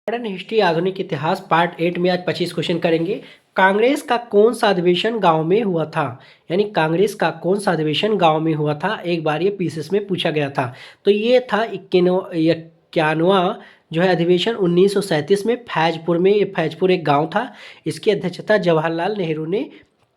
Modern history आधुनिक इतिहास part 8 में आज 25 क्वेश्चन करेंगे। कांग्रेस का कौन सा अधिवेशन गांव में हुआ था? यानी कांग्रेस का कौन सा अधिवेशन गांव में हुआ था, एक बार ये पीसीएस में पूछा गया था। तो ये था 91वां जो है अधिवेशन 1937 में फैजपुर में। ये फैजपुर एक गांव था, इसकी अध्यक्षता जवाहरलाल नेहरू ने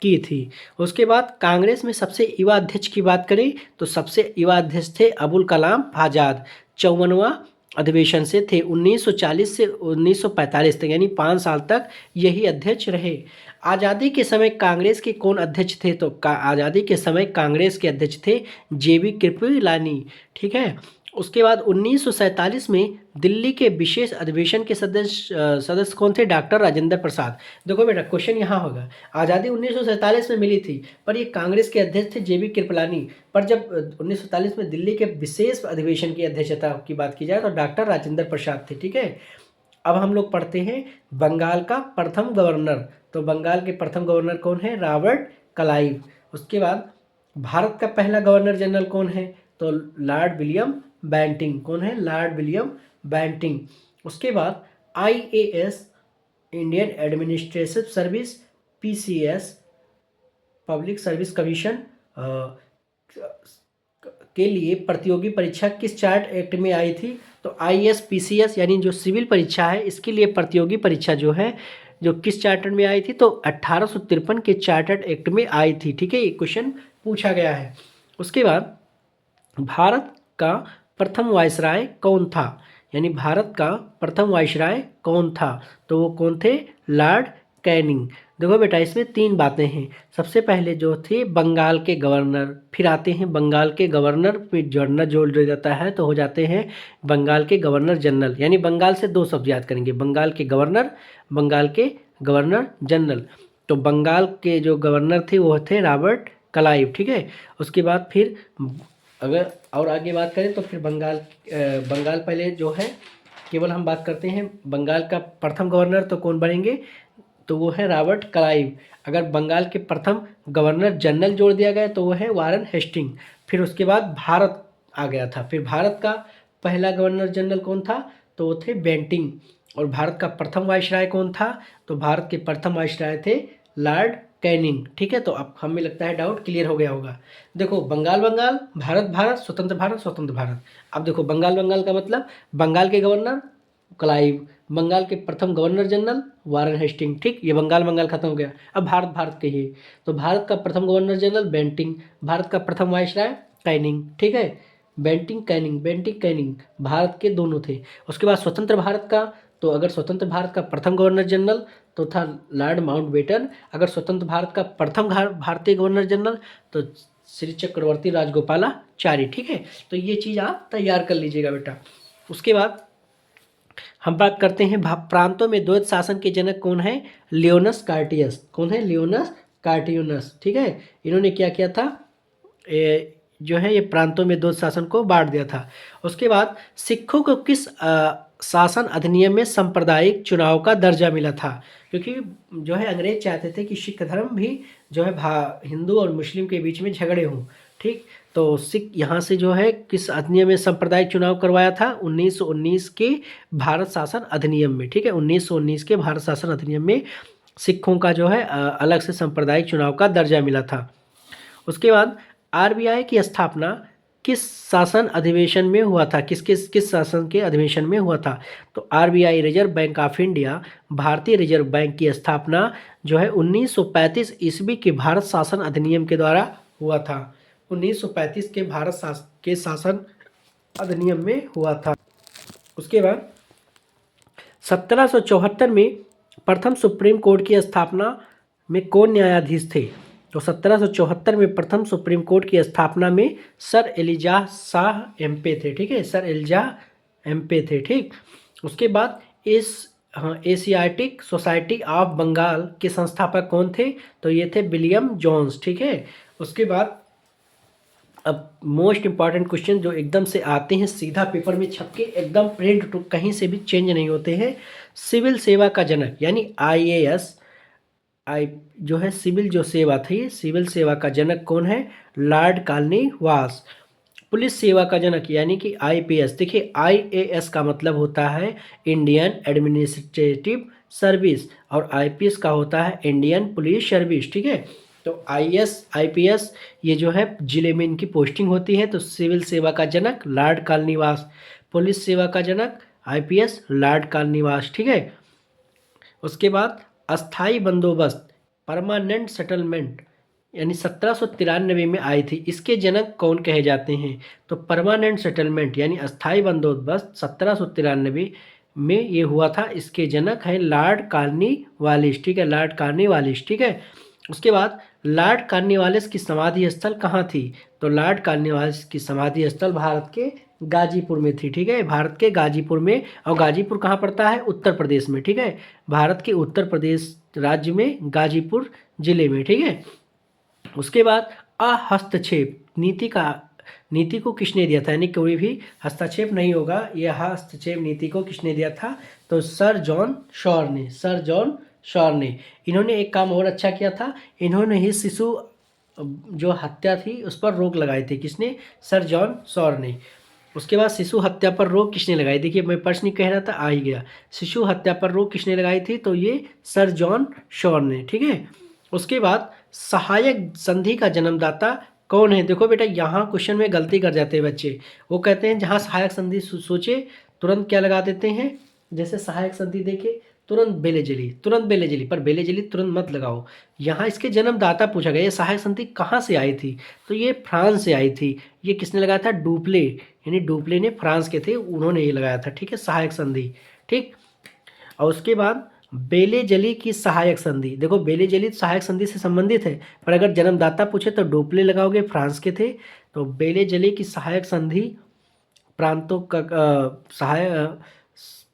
की थी। उसके बाद कांग्रेस में सबसे युवा अध्यक्ष की बात करें तो सबसे युवा अध्यक्ष थे अबुल कलाम आज़ाद। 54वां अधिवेशन से थे, 1940 से 1945 तक, यानी 5 साल तक यही अध्यक्ष रहे। आज़ादी के समय कांग्रेस के कौन अध्यक्ष थे? तो आज़ादी के समय कांग्रेस के अध्यक्ष थे जेबी कृपलानी। ठीक है। उसके बाद 1947 में दिल्ली के विशेष अधिवेशन के सदस्य कौन थे? डॉक्टर राजेंद्र प्रसाद। देखो बेटा, क्वेश्चन यहाँ होगा, आज़ादी 1947 में मिली थी, पर ये कांग्रेस के अध्यक्ष थे जेबी कृपलानी। पर जब 1947 में दिल्ली के विशेष अधिवेशन की अध्यक्षता की बात की जाए तो डॉक्टर राजेंद्र प्रसाद थे। ठीक है। अब हम लोग पढ़ते हैं बंगाल का प्रथम गवर्नर। तो बंगाल के प्रथम गवर्नर कौन है? Robert Clive. उसके बाद भारत का पहला गवर्नर जनरल कौन है? तो लॉर्ड विलियम बेंटिंग। कौन है? Lord William Bentinck. उसके बाद IAS, Indian administrative service, PCS, public service commission के लिए प्रतियोगी परीक्षा किस चार्ट एक्ट में आई थी? तो आईएएस पीसीएस यानी जो सिविल परीक्षा है, इसके लिए प्रतियोगी परीक्षा जो है जो किस चार्टर में आई थी? तो 1853 के चार्टर्ड एक्ट में आई थी। ठीक है, ये क्वेश्चन पूछा गया है। उसके बाद भारत का प्रथम वायसराय कौन था? यानी भारत का प्रथम वायसराय कौन था? तो वो कौन थे? Lord Canning. देखो बेटा, इसमें 3 बातें हैं। सबसे पहले जो थे बंगाल के गवर्नर, फिर आते हैं बंगाल के गवर्नर, फिर जनरल जोड़ दिया जाता है तो हो जाते हैं बंगाल के गवर्नर जनरल। यानी बंगाल से 2 शब्द याद करेंगे, बंगाल के गवर्नर, बंगाल के गवर्नर जनरल। तो बंगाल के जो गवर्नर थे वो थे रॉबर्ट क्लाइव। ठीक है। उसके बाद फिर अगर और आगे बात करें तो फिर बंगाल पहले जो है, केवल हम बात करते हैं बंगाल का प्रथम गवर्नर तो कौन बनेंगे? तो वो है रॉबर्ट क्लाइव। अगर बंगाल के प्रथम गवर्नर जनरल जोड़ दिया गया तो वो है वारन हेस्टिंग। फिर उसके बाद भारत आ गया था। फिर भारत का पहला गवर्नर जनरल कौन था? तो वो थे बेंटिंग। और भारत का प्रथम वायसराय कौन था? तो भारत के प्रथम वायसराय थे लॉर्ड कैनिंग। ठीक है। तो अब हमें लगता है डाउट क्लियर हो गया होगा। देखो, बंगाल बंगाल, भारत भारत, स्वतंत्र भारत स्वतंत्र भारत। अब देखो, बंगाल बंगाल का मतलब बंगाल के गवर्नर क्लाइव, बंगाल के प्रथम गवर्नर जनरल वारन हेस्टिंग। ठीक, ये बंगाल बंगाल खत्म हो गया। अब भारत भारत कहिए तो भारत का प्रथम गवर्नर जनरल बेंटिंग, भारत का प्रथम वायसराय कैनिंग। ठीक है, Bentinck Canning, Bentinck Canning, Bharat के दोनों थे। उसके बाद स्वतंत्र भारत का, तो अगर स्वतंत्र भारत का प्रथम गवर्नर जनरल तो था लॉर्ड माउंटबेटन। अगर स्वतंत्र भारत का प्रथम भारतीय गवर्नर जनरल तो श्री चक्रवर्ती राजगोपालाचारी। ठीक है। तो ये चीज़ आप तैयार कर लीजिएगा बेटा। उसके बाद हम बात करते हैं प्रांतों में द्वैत शासन के जनक कौन है? लियोनस कार्टियस। कौन है? लियोनस कार्टियनस। ठीक है। इन्होंने क्या किया था? जो है ये प्रांतों में द्वैत शासन को बांट दिया था। उसके बाद सिखों को किस शासन अधिनियम में सांप्रदायिक चुनाव का दर्जा मिला था? क्योंकि जो है अंग्रेज चाहते थे कि सिख धर्म भी जो है हिंदू और मुस्लिम के बीच में झगड़े हों। ठीक, तो सिख यहाँ से जो है किस अधिनियम में सांप्रदायिक चुनाव करवाया था? 1919 के भारत शासन अधिनियम में। ठीक है, 1919 के भारत शासन अधिनियम में सिखों का जो है अलग से सांप्रदायिक चुनाव का दर्जा मिला था। उसके बाद आरबीआई की स्थापना किस शासन अधिवेशन में हुआ था? किस शासन के अधिवेशन में हुआ था? तो RBI, reserve bank of India, भारतीय रिजर्व बैंक की स्थापना जो है 1935 ईस्वी के भारत शासन अधिनियम के द्वारा हुआ था। 1935 के भारत के शासन अधिनियम में हुआ था। उसके बाद 1774 में प्रथम सुप्रीम कोर्ट की स्थापना में कौन न्यायाधीश थे? तो 1774 में प्रथम सुप्रीम कोर्ट की स्थापना में सर एलिजाह शाह एम्पे थे। ठीक है, सर एलिजाह एम्पे थे। ठीक, उसके बाद एशियाटिक सोसाइटी ऑफ बंगाल के संस्थापक कौन थे? तो ये थे विलियम जोन्स। ठीक है। उसके बाद अब मोस्ट इंपॉर्टेंट क्वेश्चन जो एकदम से आते हैं सीधा पेपर में छपके, एकदम प्रिंट टू कहीं से भी चेंज नहीं होते हैं। सिविल सेवा का जनक यानी आईएएस, जो है सिविल जो सेवा थी, सिविल सेवा का जनक कौन है? Lord Cornwallis. पुलिस सेवा का जनक यानी कि आईपीएस। देखिए आईएएस का मतलब होता है इंडियन एडमिनिस्ट्रेटिव सर्विस और आईपीएस का होता है इंडियन पुलिस सर्विस। ठीक है, तो आईएएस आईपीएस ये जो है जिले में इनकी पोस्टिंग होती है। तो सिविल सेवा का जनक लॉर्ड कार्नवालिस, पुलिस सेवा का जनक आईपीएस लॉर्ड कार्नवालिस। ठीक है, उसके बाद अस्थाई बंदोबस्त परमानेंट सेटलमेंट यानी 1793 में आई थी, इसके जनक कौन कहे जाते हैं? तो परमानेंट सेटलमेंट यानी अस्थाई बंदोबस्त 1793 में ये हुआ था, इसके जनक हैं लॉर्ड कार्नवालिस। ठीक है, लॉर्ड कार्नवालिस। ठीक है, उसके बाद लॉर्ड कार्नवालिस की समाधि स्थल कहाँ थी? तो लॉर्ड कार्नवालिस की समाधि स्थल भारत के गाजीपुर में थी। ठीक है, भारत के गाजीपुर में, और गाजीपुर कहाँ पड़ता है? उत्तर प्रदेश में। ठीक है, भारत के उत्तर प्रदेश राज्य में गाजीपुर जिले में। ठीक है, उसके बाद हस्तक्षेप नीति को किसने दिया था? यानी कोई भी हस्तक्षेप नहीं होगा, यह हस्तक्षेप नीति को किसने दिया था? तो सर जॉन शॉर ने, सर जॉन शॉर ने। इन्होंने एक काम और अच्छा किया था, इन्होंने ही शिशु जो हत्या थी उस पर रोक लगाई थी। किसने? सर जॉन शॉर ने। उसके बाद शिशु हत्या पर रोक किसने लगाई? देखिए मैं प्रश्न नहीं कह रहा था, आ ही गया। शिशु हत्या पर रोक किसने लगाई थी? तो ये सर जॉन शॉर ने। ठीक है, उसके बाद सहायक संधि का जन्मदाता कौन है? देखो बेटा यहाँ क्वेश्चन में गलती कर जाते हैं बच्चे, वो कहते हैं जहाँ सहायक संधि सोचे तुरंत क्या लगा देते हैं, जैसे सहायक संधि देखे तुरंत बेलेजली, तुरंत बेलेजली, पर बेलेजली तुरंत मत लगाओ। यहाँ इसके जन्मदाता पूछा गया, ये सहायक संधि कहाँ से आई थी? तो ये फ्रांस से आई थी। ये किसने लगाया था? डुप्ले, यानी डुप्ले ने, फ्रांस के थे, उन्होंने ये लगाया था। ठीक है, सहायक संधि। ठीक, और उसके बाद बेलेजली की सहायक संधि, देखो बेलेजली सहायक संधि से संबंधित है, पर अगर जन्मदाता पूछे तो डुप्ले लगाओगे, फ्रांस के थे। तो बेलेजली की सहायक संधि प्रांतों का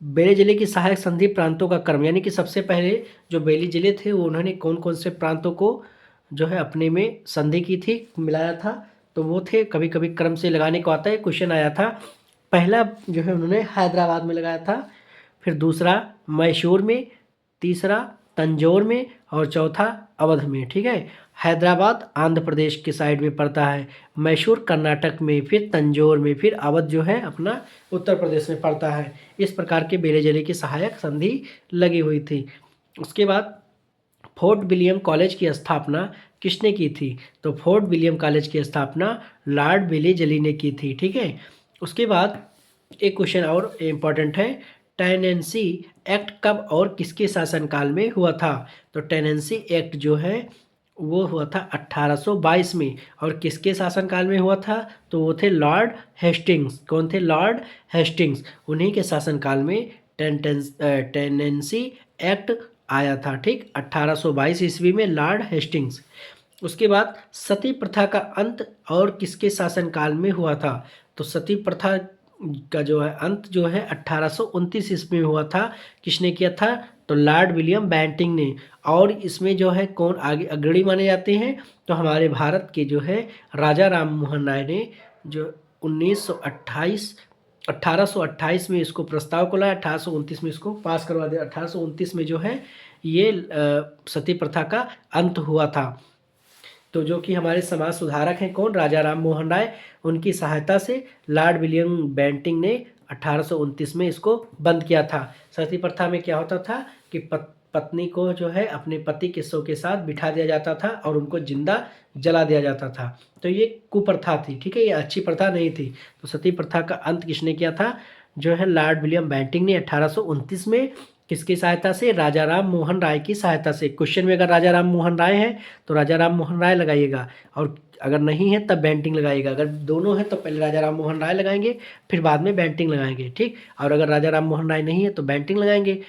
बेलेजली की सहायक संधि प्रांतों का क्रम, यानी कि सबसे पहले जो बेलेजली थे वो उन्होंने कौन कौन से प्रांतों को जो है अपने में संधि की थी, मिलाया था, तो वो थे, कभी कभी क्रम से लगाने को आता है, क्वेश्चन आया था। पहला जो है उन्होंने हैदराबाद में लगाया था, फिर दूसरा मैसूर में, तीसरा तंजौर में, और चौथा अवध में। ठीक है, हैदराबाद आंध्र प्रदेश के साइड में पड़ता है, मैसूर कर्नाटक में, फिर तंजौर में, फिर अवध जो है अपना उत्तर प्रदेश में पड़ता है। इस प्रकार के बेलेजली की सहायक संधि लगी हुई थी। उसके बाद फोर्ट विलियम कॉलेज की स्थापना किसने की थी? तो फोर्ट विलियम कॉलेज की स्थापना लॉर्ड बेलेजली ने की थी। ठीक है, उसके बाद एक क्वेश्चन और इम्पॉर्टेंट है, टेनेंसी एक्ट कब और किसके शासनकाल में हुआ था? तो टेनेंसी एक्ट जो है वो हुआ था 1822 में, और किसके शासनकाल में हुआ था? तो वो थे लॉर्ड हेस्टिंग्स। कौन थे? लॉर्ड हेस्टिंग्स, उन्हीं के शासनकाल में टेनेंसी एक्ट आया था। ठीक, 1822 ईस्वी में लॉर्ड हेस्टिंग्स। उसके बाद सती प्रथा का अंत और किसके शासनकाल में हुआ था? तो सती प्रथा का जो है अंत जो है 1829 ईस्वी में हुआ था। किसने किया था? तो लॉर्ड विलियम बेंटिंग ने। और इसमें जो है कौन आगे अग्रणी माने जाते हैं? तो हमारे भारत के जो है राजा राम मोहन राय ने, जो 1828 में इसको प्रस्ताव को लाया, 1829 में इसको पास करवा दिया। 1829 में जो है ये सती प्रथा का अंत हुआ था। तो जो कि हमारे समाज सुधारक हैं कौन? राजा राम मोहन राय, उनकी सहायता से लॉर्ड विलियम बेंटिंग ने 1829 में इसको बंद किया था। सती प्रथा में क्या होता था कि पत्नी को जो है अपने पति के शव के साथ बिठा दिया जाता था और उनको जिंदा जला दिया जाता था। तो ये कुप्रथा थी। ठीक है, ये अच्छी प्रथा नहीं थी। तो सती प्रथा का अंत किसने किया था? जो है लॉर्ड विलियम बेंटिंग ने 1829 में। किसकी सहायता से? राजा राम मोहन राय की सहायता से। क्वेश्चन में अगर राजा राम मोहन राय है तो राजा राम मोहन राय लगाइएगा, और अगर नहीं है तब बेंटिंग लगाइएगा। अगर दोनों है तो पहले राजा राम मोहन राय लगाएंगे, फिर बाद में बेंटिंग लगाएंगे। ठीक, और अगर राजा राम मोहन राय नहीं है तो बेंटिंग लगाएंगे,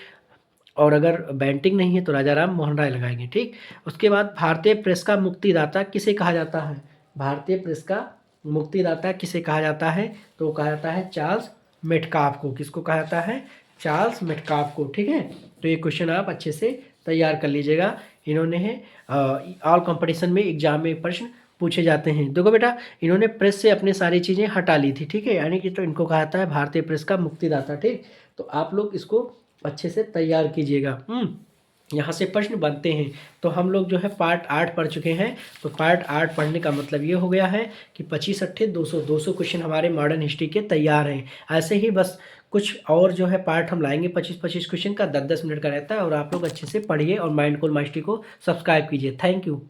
और अगर बेंटिंग नहीं है तो राजा राम मोहन राय लगाएंगे। ठीक, उसके बाद भारतीय प्रेस का मुक्तिदाता किसे कहा जाता है? भारतीय प्रेस का मुक्तिदाता किसे कहा जाता है? तो कहा जाता है चार्ल्स मेटकाफ को। किसको कहा जाता है? चार्ल्स मेटकाफ को। ठीक है, तो ये क्वेश्चन आप अच्छे से तैयार कर लीजिएगा। इन्होंने है ऑल कंपटीशन में एग्जाम में प्रश्न पूछे जाते हैं। देखो बेटा, इन्होंने प्रेस से अपनी सारी चीज़ें हटा ली थी। ठीक है, यानी कि तो इनको कहा जाता है भारतीय प्रेस का मुक्तिदाता। ठीक, तो आप लोग इसको अच्छे से तैयार कीजिएगा। यहाँ से प्रश्न बनते हैं। तो हम लोग जो है पार्ट 8 पढ़ चुके हैं। तो पार्ट 8 पढ़ने का मतलब ये हो गया है कि 25 अट्ठे 200 200 क्वेश्चन हमारे मॉडर्न हिस्ट्री के तैयार हैं। ऐसे ही बस कुछ और जो है पार्ट हम लाएंगे 25-25 क्वेश्चन का 10-10 मिनट का रहता है, और आप लोग अच्छे से पढ़िए और माइंड को मास्टरी को सब्सक्राइब कीजिए। Thank you.